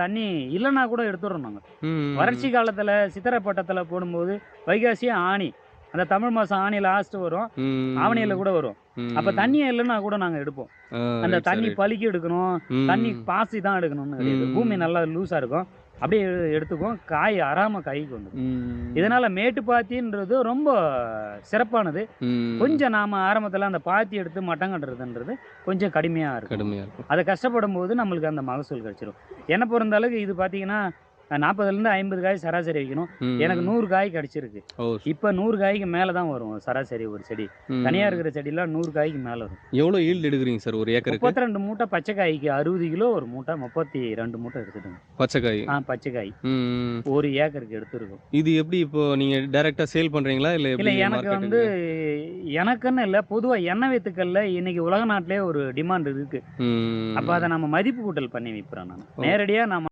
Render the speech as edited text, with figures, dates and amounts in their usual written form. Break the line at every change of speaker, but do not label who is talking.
தண்ணி இல்லைன்னா கூட எடுத்துடுறோம் நாங்க.
ம்.
வறட்சி காலத்துல சித்திரை பட்டத்துல போடும்போது வைகாசி, ஆனி அந்த தமிழ் மாசம் ஆனி லாஸ்ட் வரும். ஆவணியில
ம்.
கூட வரும். அப்ப
ம்.
தண்ணியே இல்லன்னா கூட நாங்க எடுப்போம்.
ஆ
அந்த
ரைட் சார்,
தண்ணி
ரைட்.
பழுக்கி எடுக்கணும். தண்ணி
ம்.
பாசி தான் எடுக்கணும்னு கிடையாது. பூமி
ம்.
நல்லா லூஸா இருக்கும். அப்படியே எடுத்துக்குவோம். காய் அறாம கைக்கு வந்துடும்.
ம்.
இதனால மேட்டுப்பாத்தின்றது ரொம்ப சிறப்பானது.
ம்.
கொஞ்சம் நாம ஆரம்பத்துல அந்த பாத்தி எடுத்து மட்டம் கட்டுறதுன்றது கொஞ்சம் கடுமையா இருக்கும்.
கடுமையா இருக்கும்.
அத கஷ்டப்படும்போது நம்மளுக்கு அந்த மகசூல் கிடைச்சிரும். என்ன பொறுத்த அளவுக்கு இது பார்த்தீங்கன்னா, 40லேருந்து 50 காய் சராசரி வைக்கணும். எனக்கு
ம்.
100 காய் கிடைச்சிருக்கு.
ஓ!
இப்ப 100 காய்க்கு மேல தான் வரும் சராசரி ஒரு செடி. தனியா
ம்.
இருக்கிற செடிலாம் 100 காய்க்கு மேல வரும்.
எவ்வளோ ஈல்டு எடுக்குறீங்க சார் ஒரு ஏக்கருக்கு?
32 மூட்டை பச்சை காய்க்கு 60 கிலோ ஒரு மூட்டை 32 மூட்டை எடுத்துட்டோங்க.
பச்சை காய்.
பச்சை காய்.
ம்.
1 ஏக்கருக்கு எடுத்திருக்கோம்.
இது எப்படி இப்போ நீங்க டைரக்ட்டா சேல் பண்றீங்களா? இல்ல
இல்ல
எப்படி
எனக்கு வந்து
மார்க்கெட்டுக்கு?
எனக்குன்னு இல்ல. பொதுவா எண்ணெய் வித்துக்கள்ல இன்னைக்கு உலக நாட்டிலேயே ஒரு டிமாண்ட் இருக்கு. அப்ப
ம்.
அத நம்ம மதிப்பு கூட்டல் பண்ணி விக்கிறோம் நானு.
ஓ!
நேரடியா நாம